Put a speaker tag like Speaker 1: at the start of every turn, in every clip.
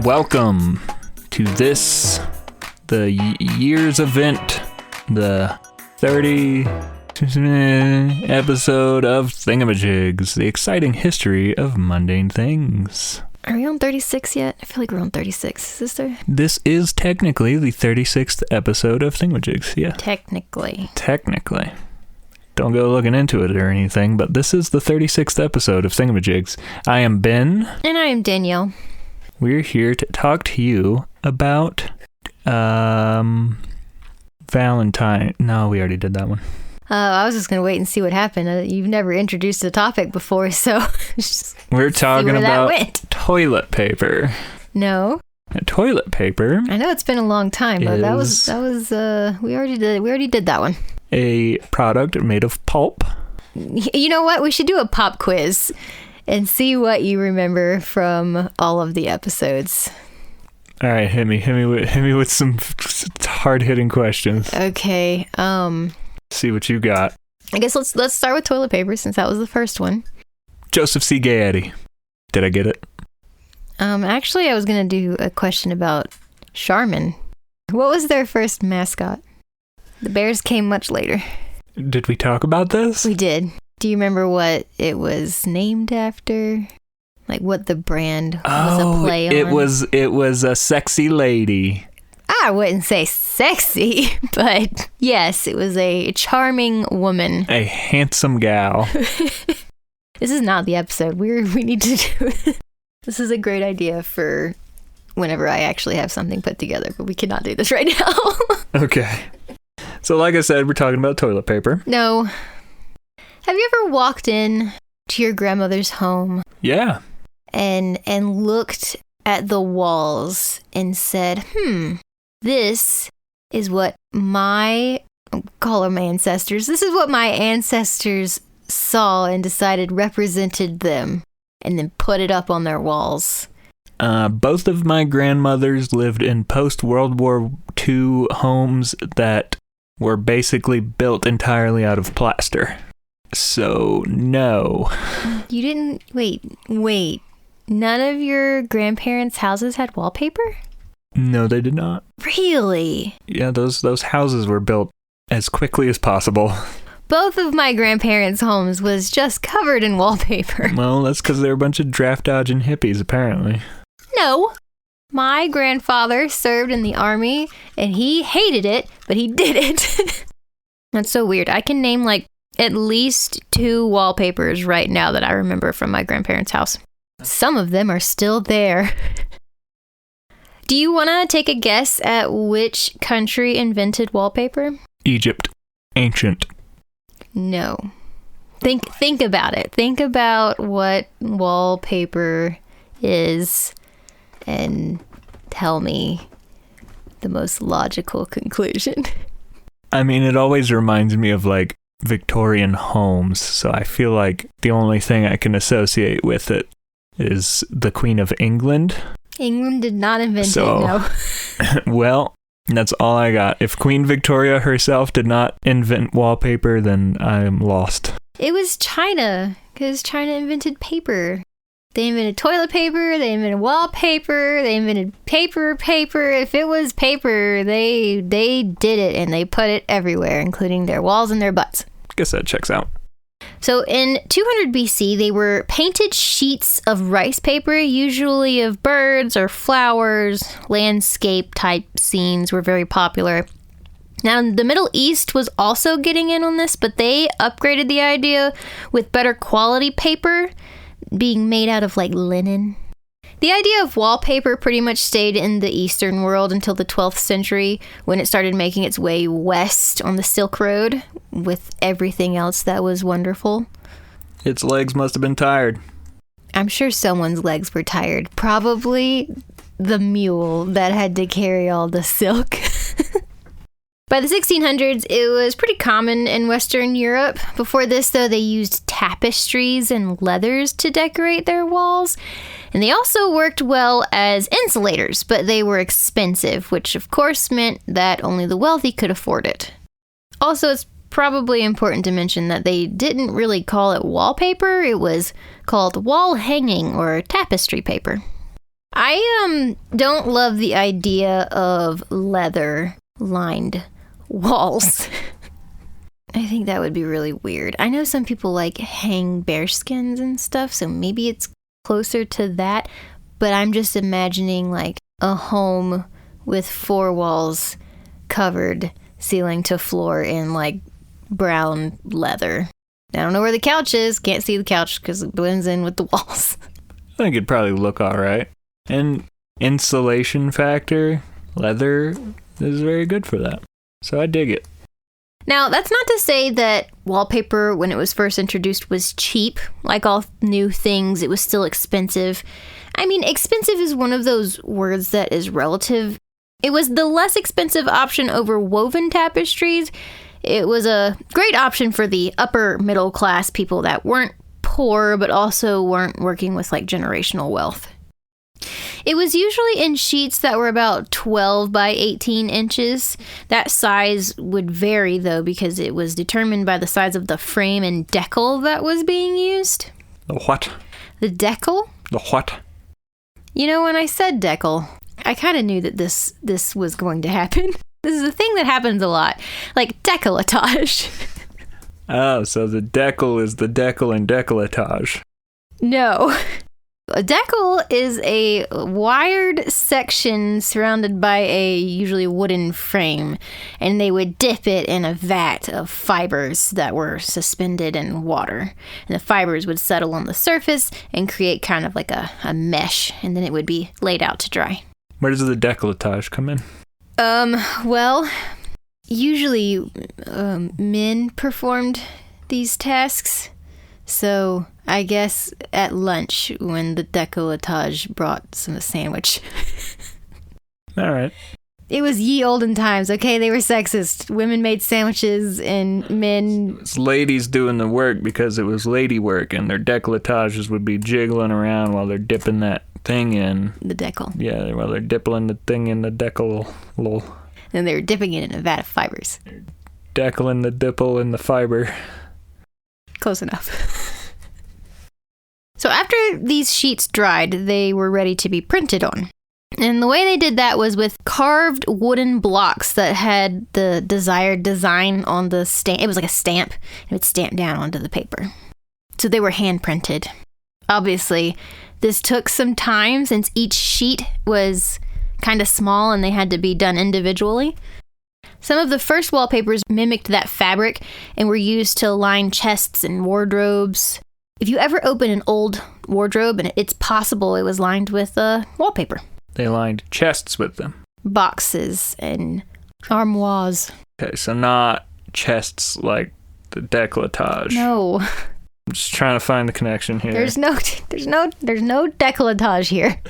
Speaker 1: welcome to this, the year's event, the 30 episode of Thingamajigs, the exciting history of mundane things.
Speaker 2: Are we on 36 yet? I feel like we're on 36, is there?
Speaker 1: This is technically the 36th episode of Thingamajigs, yeah.
Speaker 2: Technically.
Speaker 1: Don't go looking into it or anything, but this is the 36th episode of Thingamajigs. I am Ben.
Speaker 2: And I am Danielle.
Speaker 1: We're here to talk to you about, Valentine. No, we already did that one.
Speaker 2: I was just going to wait and see what happened. You've never introduced the topic before, so
Speaker 1: we're talking about toilet paper.
Speaker 2: No.
Speaker 1: Toilet paper.
Speaker 2: I know it's been a long time, but that was we already did that one.
Speaker 1: A product made of pulp.
Speaker 2: You know what? We should do a pop quiz and see what you remember from all of the episodes.
Speaker 1: All right, hit me with some hard-hitting questions.
Speaker 2: Okay.
Speaker 1: See what you got.
Speaker 2: I guess let's start with toilet paper since that was the first one.
Speaker 1: Joseph C. Gayety. Did I get it?
Speaker 2: Actually, I was gonna do a question about Charmin. What was their first mascot? The Bears came much later.
Speaker 1: Did we talk about this?
Speaker 2: We did. Do you remember what it was named after? Like what the brand was a play on?
Speaker 1: It was a sexy lady.
Speaker 2: I wouldn't say sexy, but yes, it was a charming woman.
Speaker 1: A handsome gal.
Speaker 2: This is not the episode. We need to do this is a great idea for whenever I actually have something put together, but we cannot do this right now.
Speaker 1: Okay. So like I said, we're talking about toilet paper.
Speaker 2: No. Have you ever walked in to your grandmother's home?
Speaker 1: Yeah.
Speaker 2: And looked at the walls and said, this is what call them ancestors. This is what my ancestors saw and decided represented them, and then put it up on their walls.
Speaker 1: Both of my grandmothers lived in post-World War II homes that were basically built entirely out of plaster. So, no.
Speaker 2: You didn't... Wait. None of your grandparents' houses had wallpaper?
Speaker 1: No, they did not.
Speaker 2: Really?
Speaker 1: Yeah, those houses were built as quickly as possible.
Speaker 2: Both of my grandparents' homes was just covered in wallpaper.
Speaker 1: Well, that's because they're a bunch of draft-dodging hippies, apparently.
Speaker 2: No. My grandfather served in the army, and he hated it, but he did it. That's so weird. I can name, at least 2 wallpapers right now that I remember from my grandparents' house. Some of them are still there. Do you want to take a guess at which country invented wallpaper?
Speaker 1: Egypt. Ancient.
Speaker 2: No. Think about it. Think about what wallpaper is and tell me the most logical conclusion.
Speaker 1: I mean, it always reminds me of, Victorian homes, so I feel like the only thing I can associate with it is the Queen of England.
Speaker 2: England did not invent it, no.
Speaker 1: Well, that's all I got. If Queen Victoria herself did not invent wallpaper, then I'm lost.
Speaker 2: It was China, because China invented paper. They invented toilet paper, they invented wallpaper, they invented paper. If it was paper, they did it, and they put it everywhere, including their walls and their butts.
Speaker 1: Guess that checks out.
Speaker 2: So in 200 BC, they were painted sheets of rice paper, usually of birds or flowers. Landscape type scenes were very popular. Now, the Middle East was also getting in on this, but they upgraded the idea with better quality paper being made out of linen. The idea of wallpaper pretty much stayed in the Eastern world until the 12th century, when it started making its way west on the Silk Road with everything else that was wonderful.
Speaker 1: Its legs must have been tired.
Speaker 2: I'm sure someone's legs were tired. Probably the mule that had to carry all the silk. By the 1600s, it was pretty common in Western Europe. Before this, though, they used tapestries and leathers to decorate their walls. And they also worked well as insulators, but they were expensive, which of course meant that only the wealthy could afford it. Also, it's probably important to mention that they didn't really call it wallpaper. It was called wall hanging or tapestry paper. I don't love the idea of leather-lined walls. I think that would be really weird. I know some people like hang bearskins and stuff, so maybe it's closer to that, but I'm just imagining like a home with 4 walls covered ceiling to floor in like brown leather. I don't know where the couch is. Can't see the couch because it blends in with the walls.
Speaker 1: I think it'd probably look all right. And insulation factor, leather is very good for that. So I dig it.
Speaker 2: Now, that's not to say that wallpaper, when it was first introduced, was cheap. Like all new things, it was still expensive. I mean, expensive is one of those words that is relative. It was the less expensive option over woven tapestries. It was a great option for the upper middle class people that weren't poor, but also weren't working with like generational wealth. It was usually in sheets that were about 12 by 18 inches. That size would vary, though, because it was determined by the size of the frame and decal that was being used.
Speaker 1: The what?
Speaker 2: The decal?
Speaker 1: The what?
Speaker 2: You know, when I said decal, I kind of knew that this was going to happen. This is a thing that happens a lot, like décolletage.
Speaker 1: Oh, so the decal is the decal and décolletage.
Speaker 2: No. A decal is a wired section surrounded by a usually wooden frame, and they would dip it in a vat of fibers that were suspended in water. And the fibers would settle on the surface and create kind of like a mesh, and then it would be laid out to dry.
Speaker 1: Where does the décolletage come in?
Speaker 2: Well, usually men performed these tasks. So I guess at lunch when the décolletage brought some sandwich.
Speaker 1: All right.
Speaker 2: It was ye olden times, okay? They were sexist. Women made sandwiches and men...
Speaker 1: It's ladies doing the work because it was lady work, and their décolletage would be jiggling around while they're dipping that thing in.
Speaker 2: The decal.
Speaker 1: Yeah, while they're dipping the thing in the decal.
Speaker 2: And they were dipping it in a vat of fibers.
Speaker 1: Decaling the dipple in the fiber.
Speaker 2: Close enough. So after these sheets dried, they were ready to be printed on. And the way they did that was with carved wooden blocks that had the desired design on the stamp. It was like a stamp. It would stamp down onto the paper. So they were hand printed. Obviously, this took some time since each sheet was kind of small and they had to be done individually. Some of the first wallpapers mimicked that fabric and were used to line chests and wardrobes. If you ever open an old wardrobe, and it's possible it was lined with wallpaper.
Speaker 1: They lined chests with them.
Speaker 2: Boxes and armoires.
Speaker 1: Okay, so not chests like the décolletage.
Speaker 2: No.
Speaker 1: I'm just trying to find the connection here.
Speaker 2: There's no décolletage here.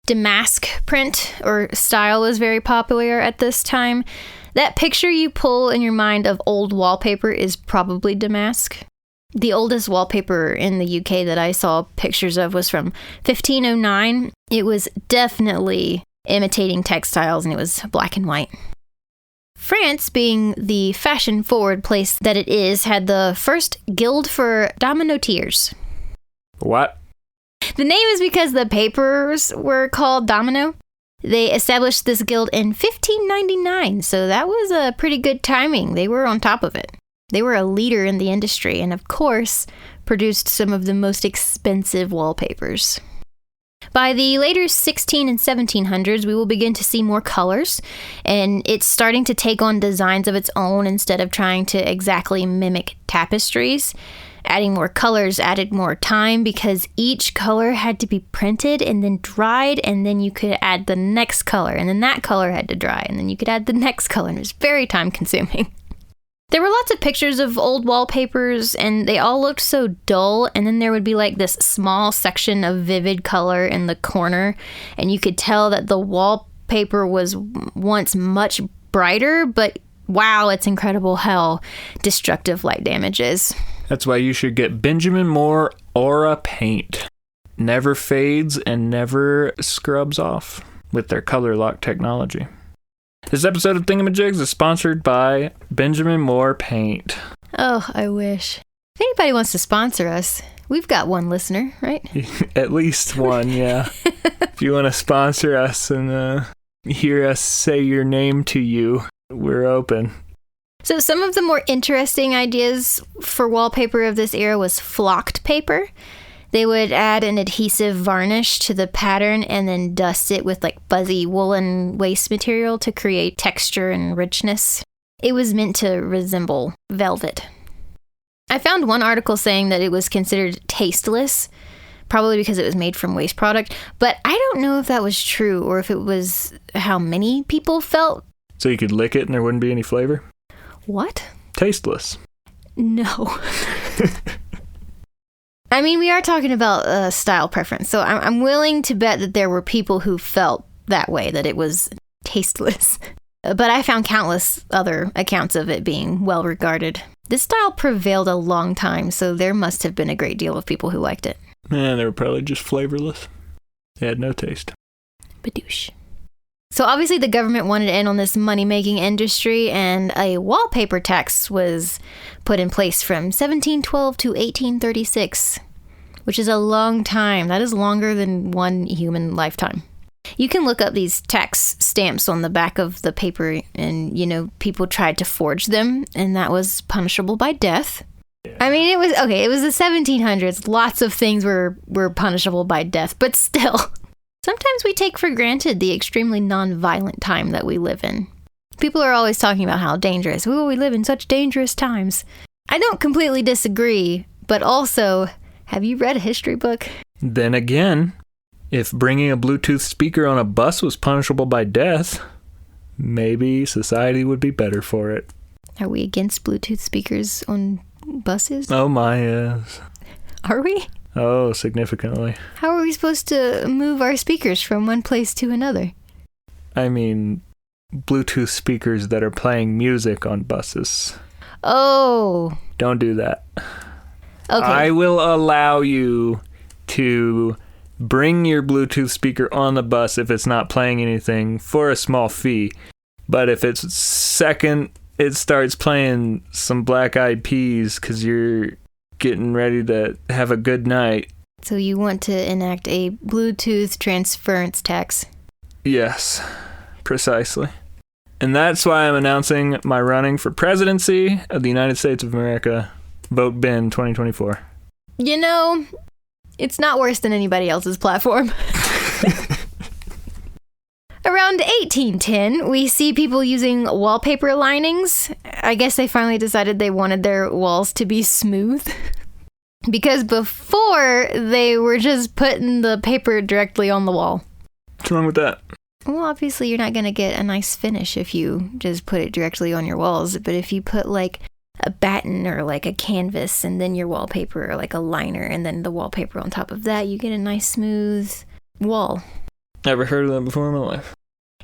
Speaker 2: Damask print or style was very popular at this time. That picture you pull in your mind of old wallpaper is probably damask. The oldest wallpaper in the UK that I saw pictures of was from 1509. It was definitely imitating textiles, and it was black and white. France, being the fashion-forward place that it is, had the first guild for dominotiers.
Speaker 1: What?
Speaker 2: The name is because the papers were called domino. They established this guild in 1599, so that was a pretty good timing. They were on top of it. They were a leader in the industry and, of course, produced some of the most expensive wallpapers. By the later 16 and 1700s, we will begin to see more colors, and it's starting to take on designs of its own instead of trying to exactly mimic tapestries. Adding more colors added more time because each color had to be printed and then dried, and then you could add the next color, and then that color had to dry, and then you could add the next color, and it was very time consuming. There were lots of pictures of old wallpapers, and they all looked so dull, and then there would be like this small section of vivid color in the corner, and you could tell that the wallpaper was once much brighter, but wow, it's incredible how destructive light damage is.
Speaker 1: That's why you should get Benjamin Moore Aura paint. Never fades and never scrubs off with their color lock technology. This episode of Thingamajigs is sponsored by Benjamin Moore Paint.
Speaker 2: Oh, I wish. If anybody wants to sponsor us, We've got one listener, right?
Speaker 1: At least one, yeah. If you want to sponsor us and hear us say your name to you, we're open.
Speaker 2: So some of the more interesting ideas for wallpaper of this era was flocked paper. They would add an adhesive varnish to the pattern and then dust it with like fuzzy woolen waste material to create texture and richness. It was meant to resemble velvet. I found one article saying that it was considered tasteless, probably because it was made from waste product, but I don't know if that was true or if it was how many people felt.
Speaker 1: So you could lick it and there wouldn't be any flavor?
Speaker 2: What?
Speaker 1: Tasteless.
Speaker 2: No. I mean, we are talking about style preference, so I'm willing to bet that there were people who felt that way, that it was tasteless. But I found countless other accounts of it being well regarded. This style prevailed a long time, so there must have been a great deal of people who liked it.
Speaker 1: Man, they were probably just flavorless. They had no taste.
Speaker 2: Badoosh. So obviously the government wanted in on this money-making industry, and a wallpaper tax was put in place from 1712 to 1836, which is a long time. That is longer than one human lifetime. You can look up these tax stamps on the back of the paper, and, people tried to forge them, and that was punishable by death. Yeah. I mean, it was the 1700s. Lots of things were punishable by death, but still. Sometimes we take for granted the extremely non-violent time that we live in. People are always talking about how dangerous. We live in such dangerous times. I don't completely disagree, but also, have you read a history book?
Speaker 1: Then again, if bringing a Bluetooth speaker on a bus was punishable by death, maybe society would be better for it.
Speaker 2: Are we against Bluetooth speakers on buses?
Speaker 1: Oh my, yes.
Speaker 2: Are we?
Speaker 1: Oh, significantly.
Speaker 2: How are we supposed to move our speakers from one place to another?
Speaker 1: I mean, Bluetooth speakers that are playing music on buses.
Speaker 2: Oh.
Speaker 1: Don't do that.
Speaker 2: Okay.
Speaker 1: I will allow you to bring your Bluetooth speaker on the bus if it's not playing anything for a small fee. But if it's second, it starts playing some Black Eyed Peas because you're getting ready to have a good night.
Speaker 2: So you want to enact a Bluetooth transference tax?
Speaker 1: Yes, precisely. And that's why I'm announcing my running for presidency of the United States of America. Vote Ben 2024.
Speaker 2: It's not worse than anybody else's platform. Around 1810, we see people using wallpaper linings. I guess they finally decided they wanted their walls to be smooth. Because before, they were just putting the paper directly on the wall.
Speaker 1: What's wrong with that?
Speaker 2: Well, obviously, you're not going to get a nice finish if you just put it directly on your walls. But if you put, like, a batten or, like, a canvas and then your wallpaper, or, like, a liner and then the wallpaper on top of that, you get a nice, smooth wall.
Speaker 1: Never heard of that before in my life.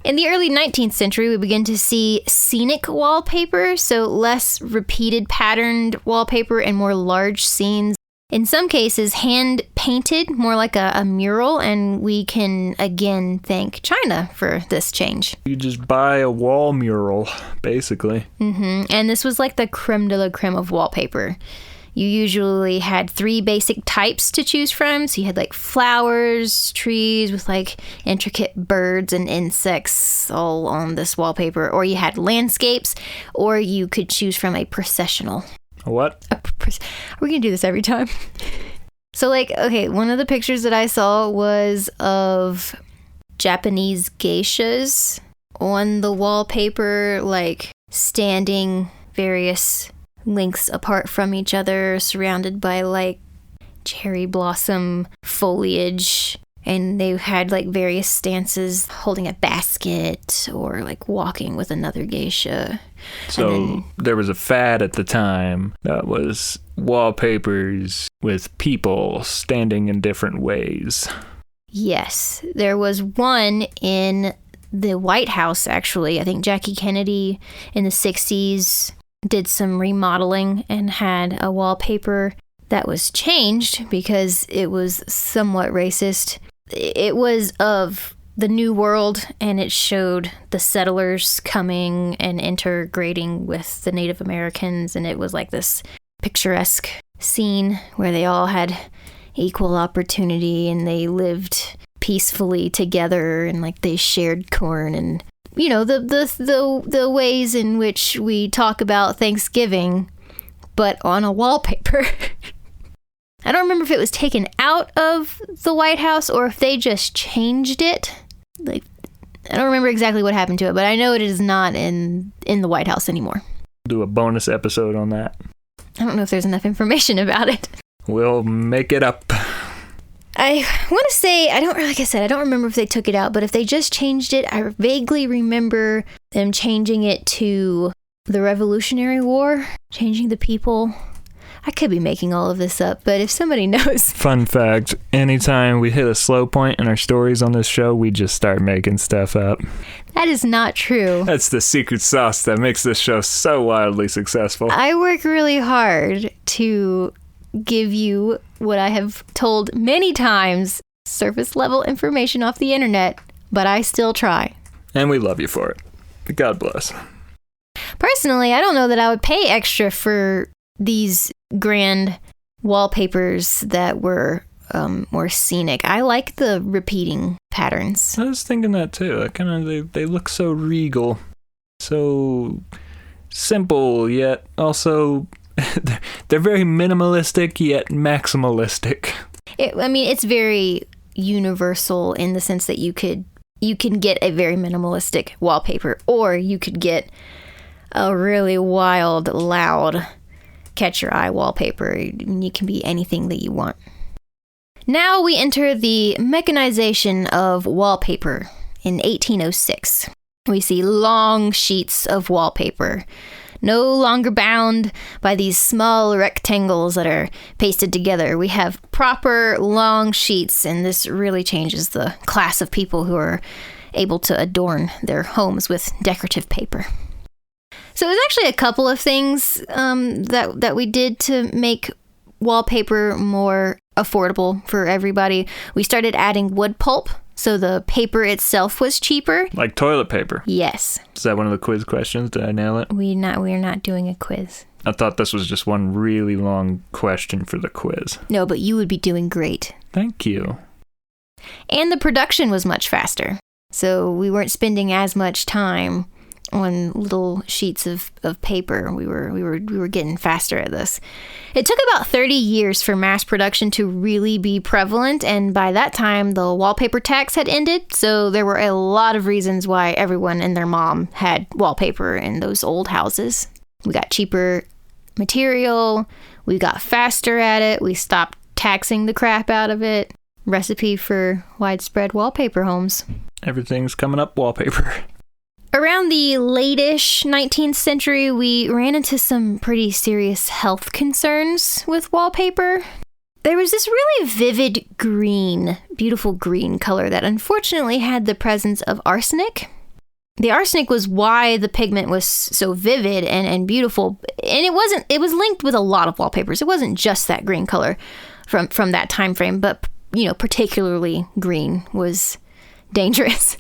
Speaker 2: In the early 19th century, we begin to see scenic wallpaper, so less repeated patterned wallpaper and more large scenes. In some cases, hand-painted, more like a mural, and we can, again, thank China for this change.
Speaker 1: You just buy a wall mural, basically.
Speaker 2: Mm-hmm. And this was like the creme de la creme of wallpaper. You usually had 3 basic types to choose from. So you had like flowers, trees with like intricate birds and insects all on this wallpaper. Or you had landscapes, or you could choose from a processional.
Speaker 1: A what?
Speaker 2: We're going to do this every time. So one of the pictures that I saw was of Japanese geishas on the wallpaper, like standing various lengths apart from each other, surrounded by like cherry blossom foliage, and they had like various stances holding a basket or like walking with another geisha.
Speaker 1: So there was a fad at the time that was wallpapers with people standing in different ways.
Speaker 2: Yes, there was one in the White House, actually. I think Jackie Kennedy in the 60s did some remodeling and had a wallpaper that was changed because it was somewhat racist. It was of the New World, and it showed the settlers coming and integrating with the Native Americans, and it was like this picturesque scene where they all had equal opportunity and they lived peacefully together and like they shared corn and the ways in which we talk about Thanksgiving, but on a wallpaper. I don't remember if it was taken out of the White House or if they just changed it. Like, I don't remember exactly what happened to it, but I know it is not in the White House anymore.
Speaker 1: Do a bonus episode on that.
Speaker 2: I don't know if there's enough information about it.
Speaker 1: We'll make it up.
Speaker 2: I want to say, I don't remember if they took it out, but if they just changed it, I vaguely remember them changing it to the Revolutionary War, changing the people. I could be making all of this up, but if somebody knows.
Speaker 1: Fun fact, anytime we hit a slow point in our stories on this show, we just start making stuff up.
Speaker 2: That is not true.
Speaker 1: That's the secret sauce that makes this show so wildly successful.
Speaker 2: I work really hard to give you what I have told many times, surface level information off the internet, but I still try.
Speaker 1: And we love you for it. God bless.
Speaker 2: Personally, I don't know that I would pay extra for these grand wallpapers that were more scenic. I like the repeating patterns.
Speaker 1: I was thinking that too. They look so regal, so simple, yet also they're very minimalistic yet maximalistic.
Speaker 2: It's very universal in the sense that you can get a very minimalistic wallpaper, or you could get a really wild, loud, catch your eye wallpaper. You can be anything that you want. Now we enter the mechanization of wallpaper in 1806. We see long sheets of wallpaper, no longer bound by these small rectangles that are pasted together. We have proper long sheets, and this really changes the class of people who are able to adorn their homes with decorative paper. So there's actually a couple of things that we did to make wallpaper more affordable for everybody. We started adding wood pulp, so the paper itself was cheaper.
Speaker 1: Like toilet paper?
Speaker 2: Yes.
Speaker 1: Is that one of the quiz questions? Did I nail it?
Speaker 2: We're not doing a quiz.
Speaker 1: I thought this was just one really long question for the quiz.
Speaker 2: No, but you would be doing great.
Speaker 1: Thank you.
Speaker 2: And the production was much faster, so we weren't spending as much time on little sheets of paper. We were getting faster at this. It took about 30 years for mass production to really be prevalent, and by that time the wallpaper tax had ended, so there were a lot of reasons why everyone and their mom had wallpaper in those old houses. We got cheaper material, we got faster at it, we stopped taxing the crap out of it. Recipe for widespread wallpaper homes.
Speaker 1: Everything's coming up wallpaper.
Speaker 2: Around the late-ish 19th century, we ran into some pretty serious health concerns with wallpaper. There was this really vivid green, beautiful green color that unfortunately had the presence of arsenic. The arsenic was why the pigment was so vivid and beautiful, and it was linked with a lot of wallpapers. It wasn't just that green color from that time frame, but particularly green was dangerous.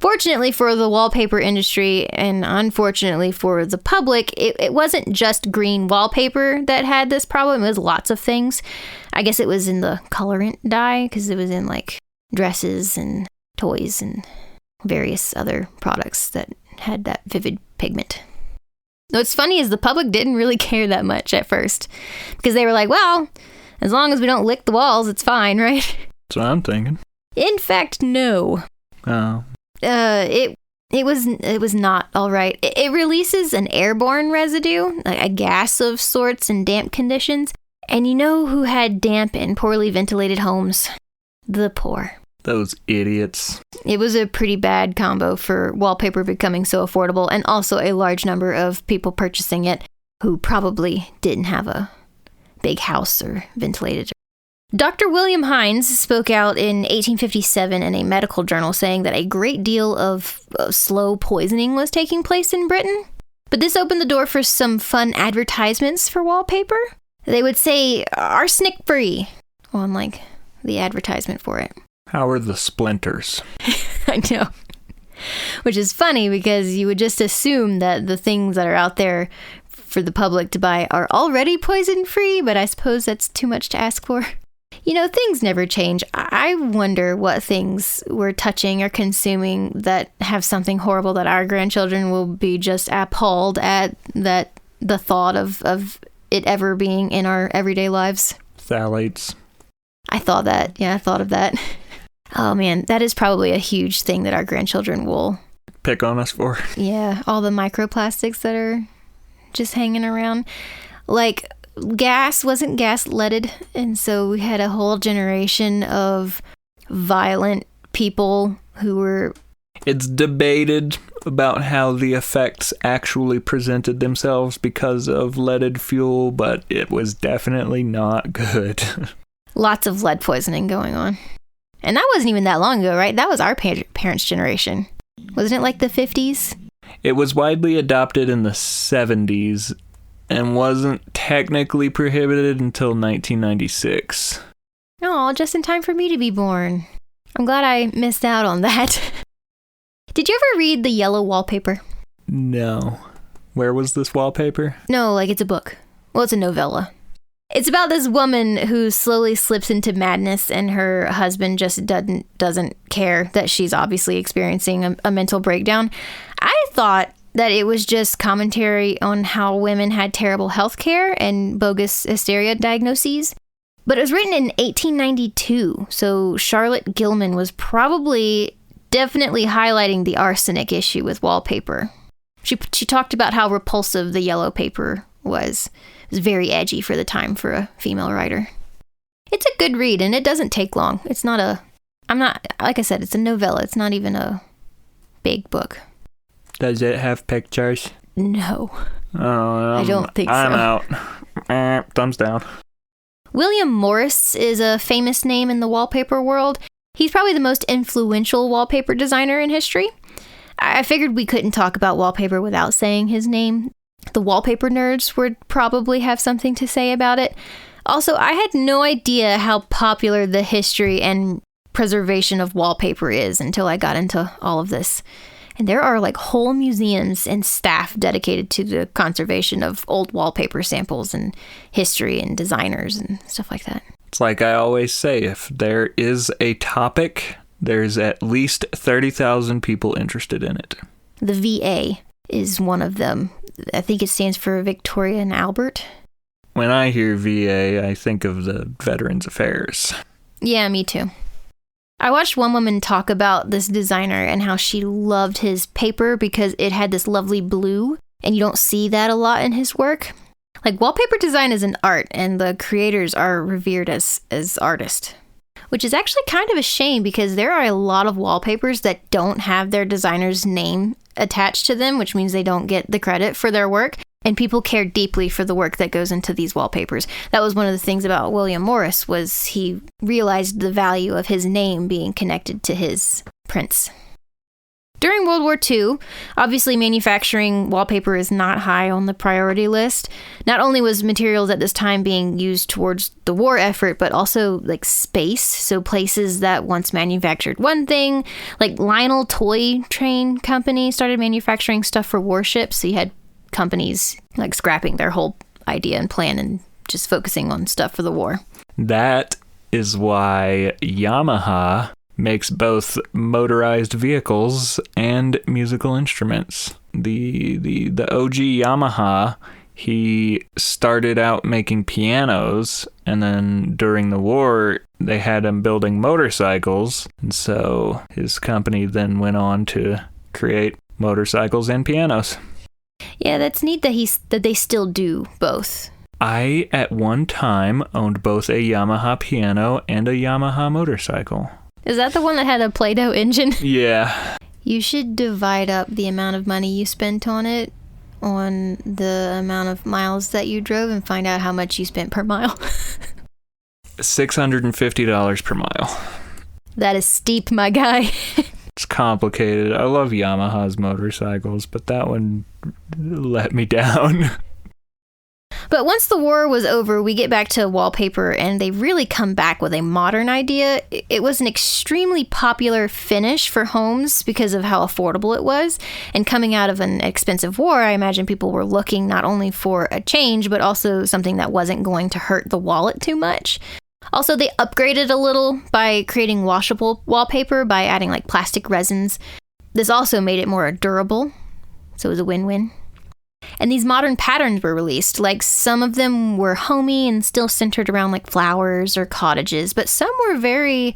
Speaker 2: Fortunately for the wallpaper industry, and unfortunately for the public, it wasn't just green wallpaper that had this problem. It was lots of things. I guess it was in the colorant dye, because it was in like dresses and toys and various other products that had that vivid pigment. What's funny is the public didn't really care that much at first, because they were like, well, as long as we don't lick the walls, it's fine, right?
Speaker 1: That's what I'm thinking.
Speaker 2: In fact, no.
Speaker 1: Oh.
Speaker 2: It was not all right. It releases an airborne residue, a gas of sorts in damp conditions. And you know who had damp and poorly ventilated homes? The poor.
Speaker 1: Those idiots. It
Speaker 2: was a pretty bad combo for wallpaper becoming so affordable, and also a large number of people purchasing it who probably didn't have a big house or ventilated. Dr. William Hines spoke out in 1857 in a medical journal saying that a great deal of slow poisoning was taking place in Britain. But this opened the door for some fun advertisements for wallpaper. They would say arsenic free on the advertisement for it.
Speaker 1: How are the splinters?
Speaker 2: I know. Which is funny because you would just assume that the things that are out there for the public to buy are already poison-free, but I suppose that's too much to ask for. You know, things never change. I wonder what things we're touching or consuming that have something horrible that our grandchildren will be just appalled at, that the thought of it ever being in our everyday lives.
Speaker 1: Phthalates.
Speaker 2: I thought that. Yeah, I thought of that. Oh man, that is probably a huge thing that our grandchildren will
Speaker 1: pick on us for.
Speaker 2: Yeah, all the microplastics that are just hanging around. Like, wasn't gas leaded, and so we had a whole generation of violent people who were...
Speaker 1: It's debated about how the effects actually presented themselves because of leaded fuel, but it was definitely not good.
Speaker 2: Lots of lead poisoning going on. And that wasn't even that long ago, right? That was our parents' generation. Wasn't it like the 50s?
Speaker 1: It was widely adopted in the 70s and wasn't technically prohibited until 1996.
Speaker 2: Oh, just in time for me to be born. I'm glad I missed out on that. Did you ever read The Yellow Wallpaper?
Speaker 1: No. Where was this wallpaper?
Speaker 2: No, like it's a book. Well, it's a novella. It's about this woman who slowly slips into madness, and her husband just doesn't care that she's obviously experiencing a mental breakdown. I thought that it was just commentary on how women had terrible health care and bogus hysteria diagnoses. But it was written in 1892, so Charlotte Gilman was definitely highlighting the arsenic issue with Wallpaper. She talked about how repulsive the yellow paper was. It was very edgy for the time for a female writer. It's a good read, and it doesn't take long. It's not like I said, it's a novella. It's not even a big book.
Speaker 1: Does it have pictures?
Speaker 2: No. I don't think so.
Speaker 1: I'm out. Thumbs down.
Speaker 2: William Morris is a famous name in the wallpaper world. He's probably the most influential wallpaper designer in history. I figured we couldn't talk about wallpaper without saying his name. The wallpaper nerds would probably have something to say about it. Also, I had no idea how popular the history and preservation of wallpaper is until I got into all of this. And there are like whole museums and staff dedicated to the conservation of old wallpaper samples and history and designers and stuff like that.
Speaker 1: It's like I always say, if there is a topic, there's at least 30,000 people interested in it.
Speaker 2: The VA is one of them. I think it stands for Victoria and Albert.
Speaker 1: When I hear VA, I think of the Veterans Affairs.
Speaker 2: Yeah, me too. I watched one woman talk about this designer and how she loved his paper because it had this lovely blue, and you don't see that a lot in his work. Like, wallpaper design is an art, and the creators are revered as artists. Which is actually kind of a shame because there are a lot of wallpapers that don't have their designer's name attached to them, which means they don't get the credit for their work. And people care deeply for the work that goes into these wallpapers. That was one of the things about William Morris, was he realized the value of his name being connected to his prints. During World War II, obviously manufacturing wallpaper is not high on the priority list. Not only was materials at this time being used towards the war effort, but also like space. So places that once manufactured one thing, like Lionel Toy Train Company started manufacturing stuff for warships. So you had companies like scrapping their whole idea and plan and just focusing on stuff for the war. That
Speaker 1: is why Yamaha makes both motorized vehicles and musical instruments. The OG Yamaha, he started out making pianos, and then during the war, they had him building motorcycles, and so his company then went on to create motorcycles and pianos.
Speaker 2: Yeah, that's neat that they still do both.
Speaker 1: I, at one time, owned both a Yamaha piano and a Yamaha motorcycle.
Speaker 2: Is that the one that had a Play-Doh engine?
Speaker 1: Yeah.
Speaker 2: You should divide up the amount of money you spent on it on the amount of miles that you drove and find out how much you spent per mile.
Speaker 1: $650 per mile.
Speaker 2: That is steep, my guy.
Speaker 1: It's complicated. I love Yamaha's motorcycles, but that one let me down.
Speaker 2: But once the war was over, we get back to wallpaper, and they really come back with a modern idea. It was an extremely popular finish for homes because of how affordable it was. And coming out of an expensive war, I imagine people were looking not only for a change, but also something that wasn't going to hurt the wallet too much. Also, they upgraded a little by creating washable wallpaper by adding like plastic resins. This also made it more durable, so it was a win-win. And these modern patterns were released. Like, some of them were homey and still centered around like flowers or cottages, but some were very,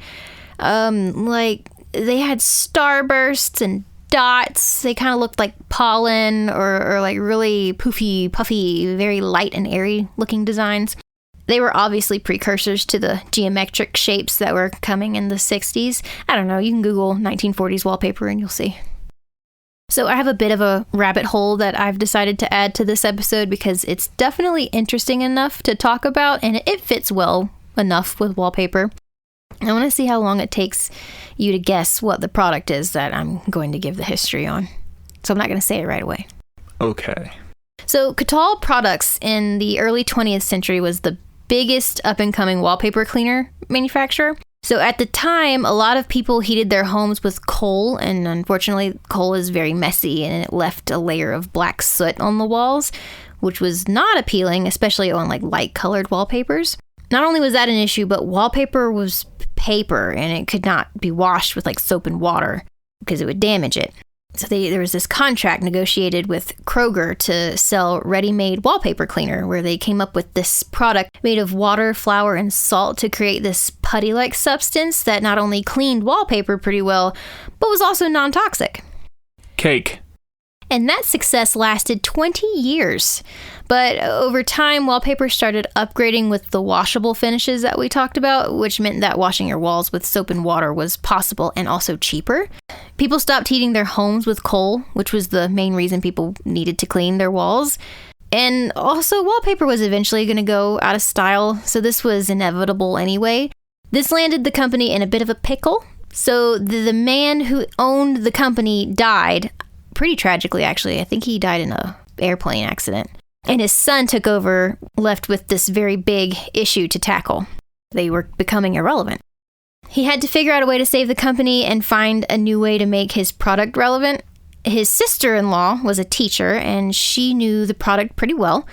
Speaker 2: like, they had starbursts and dots. They kind of looked like pollen or like really poofy, puffy, very light and airy looking designs. They were obviously precursors to the geometric shapes that were coming in the 60s. I don't know, you can Google 1940s wallpaper and you'll see. So I have a bit of a rabbit hole that I've decided to add to this episode because it's definitely interesting enough to talk about, and it fits well enough with wallpaper. I want to see how long it takes you to guess what the product is that I'm going to give the history on. So I'm not going to say it right away.
Speaker 1: Okay.
Speaker 2: So Katal Products in the early 20th century was the biggest up-and-coming wallpaper cleaner manufacturer. So at the time, a lot of people heated their homes with coal, and unfortunately, coal is very messy, and it left a layer of black soot on the walls, which was not appealing, especially on like light-colored wallpapers. Not only was that an issue, but wallpaper was paper, and it could not be washed with like soap and water because it would damage it. So there was this contract negotiated with Kroger to sell ready-made wallpaper cleaner, where they came up with this product made of water, flour, and salt to create this putty-like substance that not only cleaned wallpaper pretty well, but was also non-toxic.
Speaker 1: Cake.
Speaker 2: And that success lasted 20 years. But over time, wallpaper started upgrading with the washable finishes that we talked about, which meant that washing your walls with soap and water was possible and also cheaper. People stopped heating their homes with coal, which was the main reason people needed to clean their walls. And also, wallpaper was eventually going to go out of style, so this was inevitable anyway. This landed the company in a bit of a pickle. So the man who owned the company died, pretty tragically actually. I think he died in an airplane accident. And his son took over, left with this very big issue to tackle. They were becoming irrelevant. He had to figure out a way to save the company and find a new way to make his product relevant. His sister-in-law was a teacher, and she knew the product pretty well.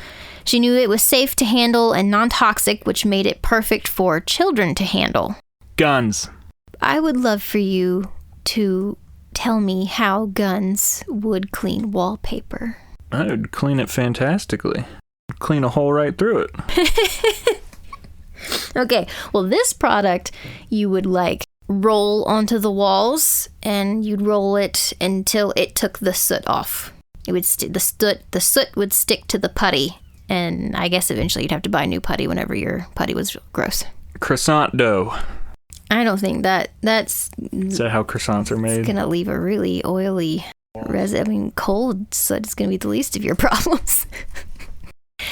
Speaker 2: She knew it was safe to handle and non-toxic, which made it perfect for children to handle.
Speaker 1: Guns.
Speaker 2: I would love for you to tell me how guns would clean wallpaper.
Speaker 1: I would clean it fantastically. Clean a hole right through it.
Speaker 2: Okay, well, this product you would like roll onto the walls, and you'd roll it until it took the soot off. It would the soot would stick to the putty, and I guess eventually you'd have to buy new putty whenever your putty was gross.
Speaker 1: Croissant dough.
Speaker 2: I don't think that's...
Speaker 1: Is that how croissants are made?
Speaker 2: It's gonna leave a really oily resin. I mean, cold soot is gonna be the least of your problems.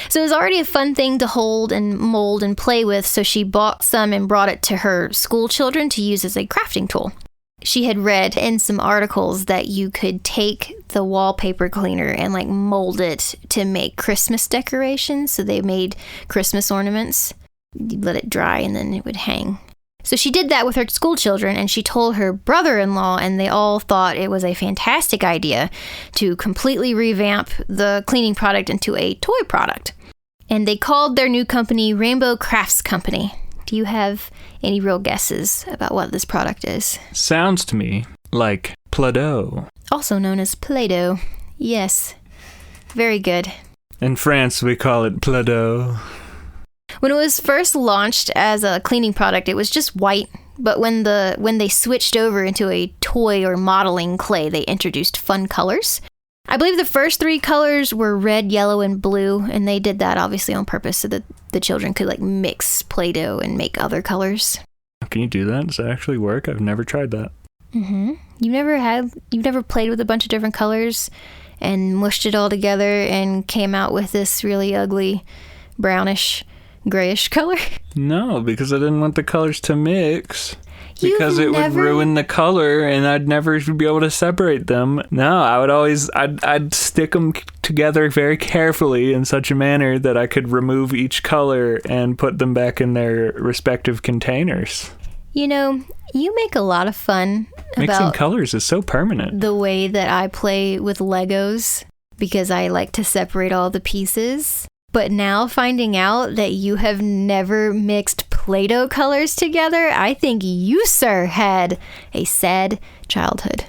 Speaker 2: So it was already a fun thing to hold and mold and play with, so she bought some and brought it to her school children to use as a crafting tool. She had read in some articles that you could take the wallpaper cleaner and like mold it to make Christmas decorations. So they made Christmas ornaments. You'd let it dry and then it would hang. So she did that with her school children, and she told her brother-in-law, and they all thought it was a fantastic idea to completely revamp the cleaning product into a toy product. And they called their new company Rainbow Crafts Company. Do you have any real guesses about what this product is?
Speaker 1: Sounds to me like Play-Doh.
Speaker 2: Also known as Play-Doh. Yes. Very good.
Speaker 1: In France, we call it Play-Doh.
Speaker 2: When it was first launched as a cleaning product, it was just white. But when they switched over into a toy or modeling clay, they introduced fun colors. I believe the first 3 colors were red, yellow, and blue, and they did that obviously on purpose so that the children could like mix Play-Doh and make other colors.
Speaker 1: Can you do that? Does that actually work? I've never tried that.
Speaker 2: Mm-hmm. You've never played with a bunch of different colors and mushed it all together and came out with this really ugly brownish grayish color?
Speaker 1: No, because I didn't want the colors to mix. Because it would ruin the color and I'd never be able to separate them. No, I'd stick them together very carefully in such a manner that I could remove each color and put them back in their respective containers.
Speaker 2: You know, you make a lot of fun
Speaker 1: Mixing colors is so permanent.
Speaker 2: The way that I play with Legos, because I like to separate all the pieces. But now finding out that you have never mixed Play-Doh colors together, I think you, sir, had a sad childhood.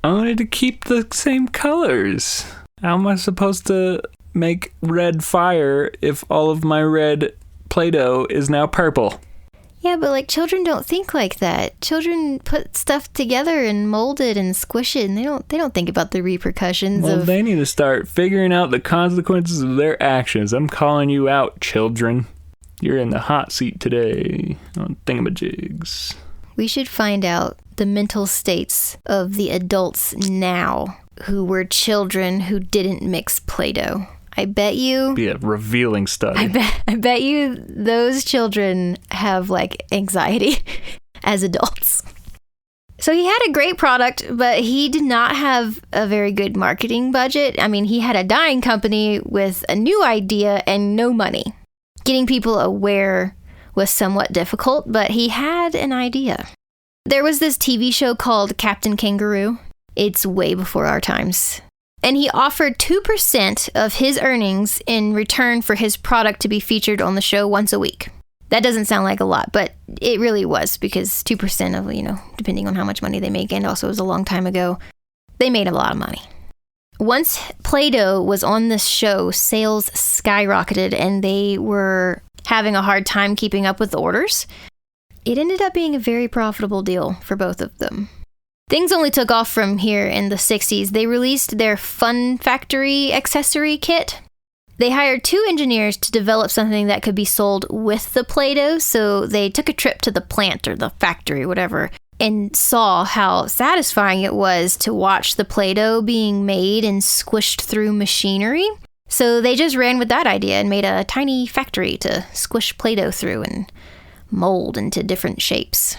Speaker 1: I wanted to keep the same colors. How am I supposed to make red fire if all of my red Play-Doh is now purple?
Speaker 2: Yeah, but like children don't think like that. Children put stuff together and mold it and squish it, and they don't think about the repercussions.
Speaker 1: Well, they need to start figuring out the consequences of their actions. I'm calling you out, children. You're in the hot seat today on Thingamajigs.
Speaker 2: We should find out the mental states of the adults now who were children who didn't mix Play-Doh. I bet you...
Speaker 1: Be a revealing study.
Speaker 2: I bet you those children have, like, anxiety as adults. So he had a great product, but he did not have a very good marketing budget. I mean, he had a dyeing company with a new idea and no money. Getting people aware was somewhat difficult, but he had an idea. There was this TV show called Captain Kangaroo. It's way before our times. And he offered 2% of his earnings in return for his product to be featured on the show once a week. That doesn't sound like a lot, but it really was, because 2% of, depending on how much money they make, and also it was a long time ago, they made a lot of money. Once Play-Doh was on this show, sales skyrocketed and they were having a hard time keeping up with the orders. It ended up being a very profitable deal for both of them. Things only took off from here in the 60s. They released their Fun Factory accessory kit. They hired 2 engineers to develop something that could be sold with the Play-Doh, so they took a trip to the plant or the factory, whatever, and saw how satisfying it was to watch the Play-Doh being made and squished through machinery. So they just ran with that idea and made a tiny factory to squish Play-Doh through and mold into different shapes.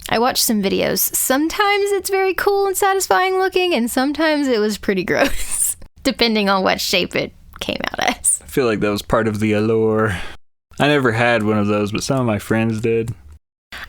Speaker 2: I watched some videos. Sometimes it's very cool and satisfying looking, and sometimes it was pretty gross, depending on what shape it came out as.
Speaker 1: I feel like that was part of the allure. I never had one of those, but some of my friends did.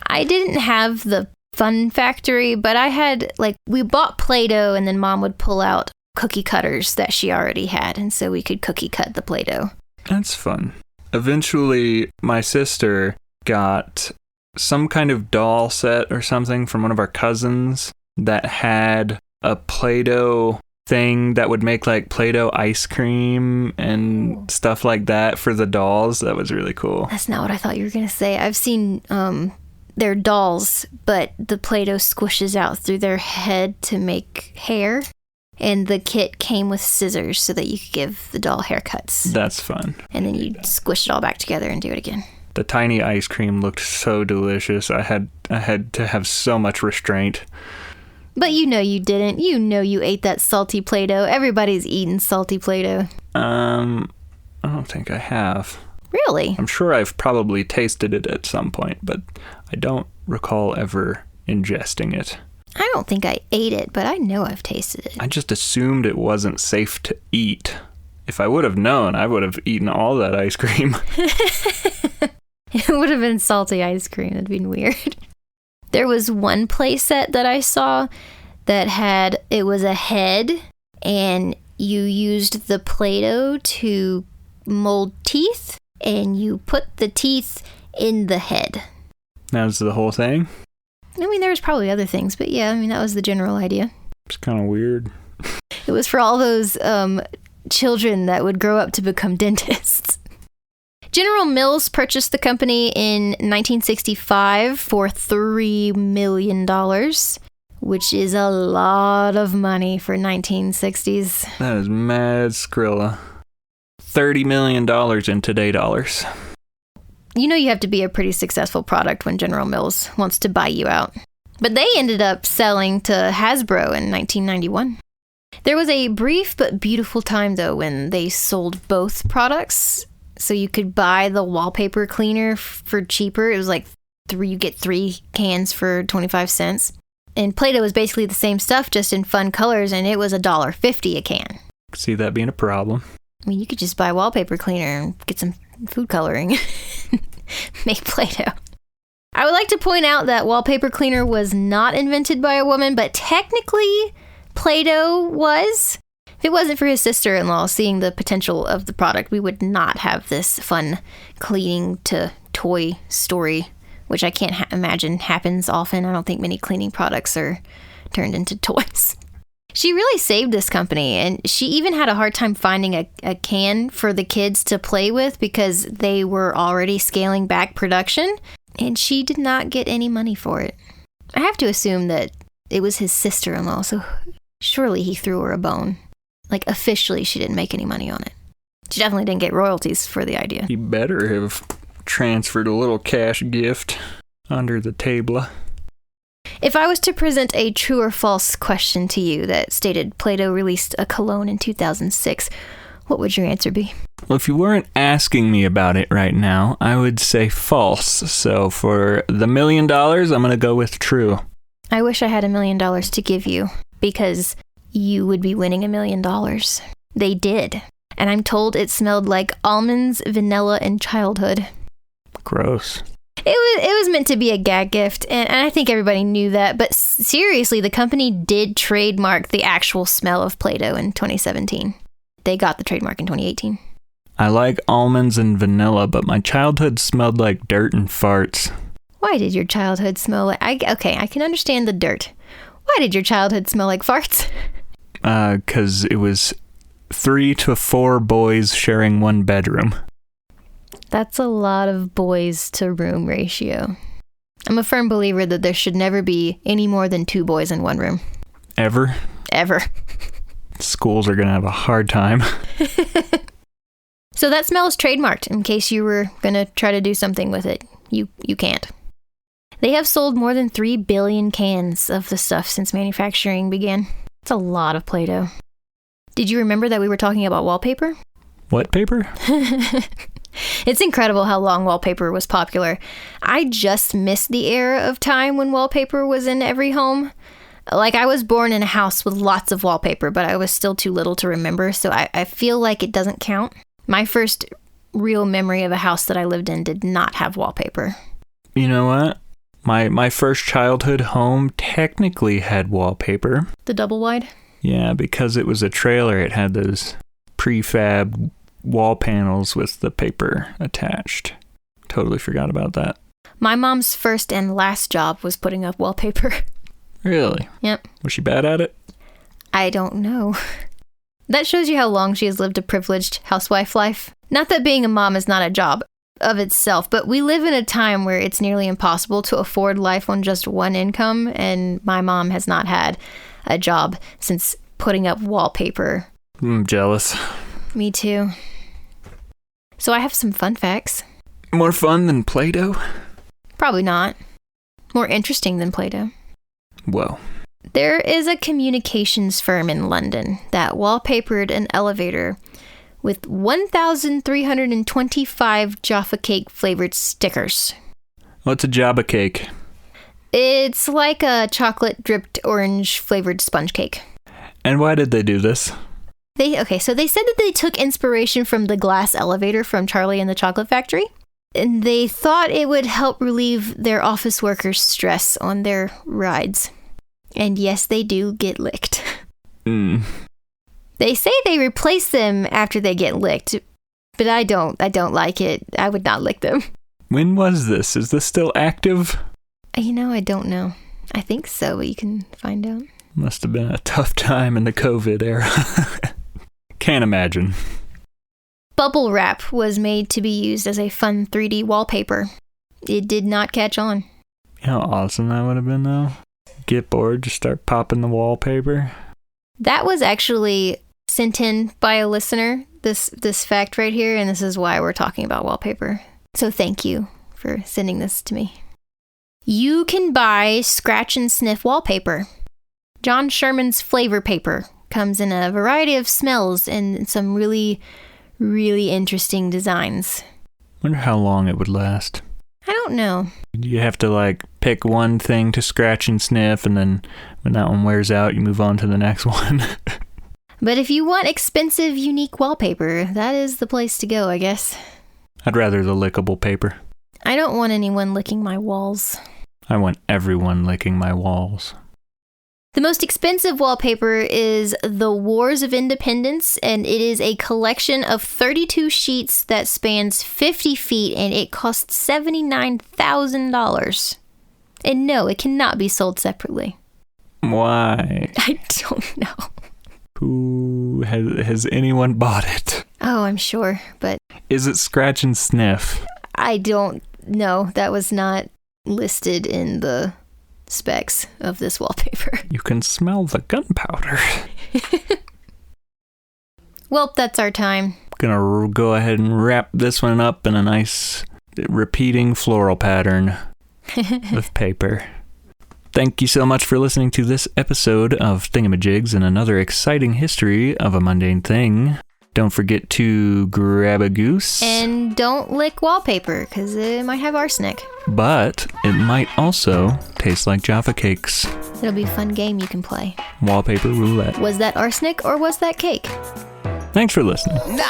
Speaker 2: I didn't have the Fun Factory, but I had, we bought Play-Doh, and then Mom would pull out cookie cutters that she already had, and so we could cookie cut the Play-Doh.
Speaker 1: That's fun. Eventually, my sister got some kind of doll set or something from one of our cousins that had a Play-Doh thing that would make Play-Doh ice cream and stuff like that for the dolls. That was really cool.
Speaker 2: That's not what I thought you were going to say. I've seen their dolls, but the Play-Doh squishes out through their head to make hair. And the kit came with scissors so that you could give the doll haircuts.
Speaker 1: That's fun.
Speaker 2: And then you'd squish it all back together and do it again.
Speaker 1: The tiny ice cream looked so delicious. I had to have so much restraint.
Speaker 2: But you didn't. You ate that salty Play-Doh. Everybody's eaten salty Play-Doh.
Speaker 1: I don't think I have.
Speaker 2: Really?
Speaker 1: I'm sure I've probably tasted it at some point, but I don't recall ever ingesting it.
Speaker 2: I don't think I ate it, but I know I've tasted it.
Speaker 1: I just assumed it wasn't safe to eat. If I would have known, I would have eaten all that ice cream.
Speaker 2: It would have been salty ice cream. That'd been weird. There was one play set that I saw that it was a head, and you used the Play-Doh to mold teeth, and you put the teeth in the head.
Speaker 1: That was the whole thing?
Speaker 2: I mean, there was probably other things, but yeah, that was the general idea.
Speaker 1: It's kind of weird.
Speaker 2: It was for all those children that would grow up to become dentists. General Mills purchased the company in 1965 for $3 million, which is a lot of money for 1960s.
Speaker 1: That is mad Skrilla. $30 million in today dollars.
Speaker 2: You have to be a pretty successful product when General Mills wants to buy you out. But they ended up selling to Hasbro in 1991. There was a brief but beautiful time, though, when they sold both products. So you could buy the wallpaper cleaner for cheaper. It was like you get 3 cans for 25 cents. And Play-Doh was basically the same stuff, just in fun colors, and it was $1.50 a can.
Speaker 1: See that being a problem.
Speaker 2: I mean, you could just buy wallpaper cleaner and get some food coloring. Make Play-Doh. I would like to point out that wallpaper cleaner was not invented by a woman, but technically Play-Doh was. If it wasn't for his sister-in-law seeing the potential of the product, we would not have this fun cleaning to toy story, which I can't imagine happens often. I don't think many cleaning products are turned into toys. She really saved this company, and she even had a hard time finding a can for the kids to play with because they were already scaling back production, and she did not get any money for it. I have to assume that it was his sister-in-law, so surely he threw her a bone. Like, officially, she didn't make any money on it. She definitely didn't get royalties for the idea.
Speaker 1: He better have transferred a little cash gift under the table.
Speaker 2: If I was to present a true or false question to you that stated Play-Doh released a cologne in 2006, what would your answer be?
Speaker 1: Well, if you weren't asking me about it right now, I would say false. So for the $1 million, I'm going to go with true.
Speaker 2: I wish I had $1 million to give you, because you would be winning $1 million. They did. And I'm told it smelled like almonds, vanilla, and childhood.
Speaker 1: Gross.
Speaker 2: It was meant to be a gag gift, and I think everybody knew that. But seriously, the company did trademark the actual smell of Play-Doh in 2017. They got the trademark in 2018.
Speaker 1: I like almonds and vanilla, but my childhood smelled like dirt and farts.
Speaker 2: Why did your childhood smell like... Okay, I can understand the dirt. Why did your childhood smell like farts?
Speaker 1: 'Cause it was 3 to 4 boys sharing one bedroom.
Speaker 2: That's a lot of boys to room ratio. I'm a firm believer that there should never be any more than 2 boys in one room.
Speaker 1: Ever?
Speaker 2: Ever.
Speaker 1: Schools are gonna have a hard time.
Speaker 2: So that smell is trademarked in case you were gonna try to do something with it. You can't. They have sold more than 3 billion cans of the stuff since manufacturing began. It's a lot of Play-Doh. Did you remember that we were talking about wallpaper?
Speaker 1: What paper?
Speaker 2: It's incredible how long wallpaper was popular. I just missed the era of time when wallpaper was in every home. Like, I was born in a house with lots of wallpaper, but I was still too little to remember, so I feel like it doesn't count. My first real memory of a house that I lived in did not have wallpaper.
Speaker 1: You know what? My first childhood home technically had wallpaper.
Speaker 2: The double wide?
Speaker 1: Yeah, because it was a trailer, it had those prefab wall panels with the paper attached. Totally forgot about that.
Speaker 2: My mom's first and last job was putting up wallpaper.
Speaker 1: Really?
Speaker 2: Yep.
Speaker 1: Was she bad at it?
Speaker 2: I don't know. That shows you how long she has lived a privileged housewife life. Not that being a mom is not a job of itself, but we live in a time where it's nearly impossible to afford life on just one income, and my mom has not had a job since putting up wallpaper.
Speaker 1: I'm jealous.
Speaker 2: Me too. So I have some fun facts.
Speaker 1: More fun than Play-Doh?
Speaker 2: Probably not. More interesting than Play-Doh.
Speaker 1: Whoa.
Speaker 2: There is a communications firm in London that wallpapered an elevator with 1,325 Jaffa Cake flavored stickers.
Speaker 1: What's a Jabba cake?
Speaker 2: It's like a chocolate dripped orange flavored sponge cake.
Speaker 1: And why did they do this?
Speaker 2: So they said that they took inspiration from the glass elevator from Charlie and the Chocolate Factory. And they thought it would help relieve their office workers' stress on their rides. And yes, they do get licked. They say they replace them after they get licked, but I don't like it. I would not lick them.
Speaker 1: When was this? Is this still active?
Speaker 2: I don't know. I think so, but you can find out.
Speaker 1: Must have been a tough time in the COVID era. Can't imagine.
Speaker 2: Bubble wrap was made to be used as a fun 3D wallpaper. It did not catch on.
Speaker 1: How awesome that would have been, though. Get bored, just start popping the wallpaper.
Speaker 2: That was actually sent in by a listener, this fact right here, and this is why we're talking about wallpaper. So thank you for sending this to me. You can buy scratch and sniff wallpaper. John Sherman's flavor paper comes in a variety of smells and some really, really interesting designs.
Speaker 1: Wonder how long it would last.
Speaker 2: I don't know.
Speaker 1: You have to, like, pick one thing to scratch and sniff, and then when that one wears out, you move on to the next one.
Speaker 2: But if you want expensive, unique wallpaper, that is the place to go, I guess.
Speaker 1: I'd rather the lickable paper.
Speaker 2: I don't want anyone licking my walls.
Speaker 1: I want everyone licking my walls.
Speaker 2: The most expensive wallpaper is The Wars of Independence, and it is a collection of 32 sheets that spans 50 feet, and it costs $79,000. And no, it cannot be sold separately.
Speaker 1: Why?
Speaker 2: I don't know.
Speaker 1: Who has anyone bought it?
Speaker 2: Oh, I'm sure, but...
Speaker 1: Is it scratch and sniff?
Speaker 2: I don't know. That was not listed in the specs of this wallpaper.
Speaker 1: You can smell the gunpowder.
Speaker 2: Well, that's our time.
Speaker 1: Gonna go ahead and wrap this one up in a nice repeating floral pattern of paper. Thank you so much for listening to this episode of Thingamajigs and another exciting history of a mundane thing. Don't forget to grab a goose.
Speaker 2: And don't lick wallpaper, because it might have arsenic.
Speaker 1: But it might also taste like Jaffa cakes.
Speaker 2: It'll be a fun game you can play.
Speaker 1: Wallpaper roulette.
Speaker 2: Was that arsenic or was that cake?
Speaker 1: Thanks for listening.
Speaker 3: Nah.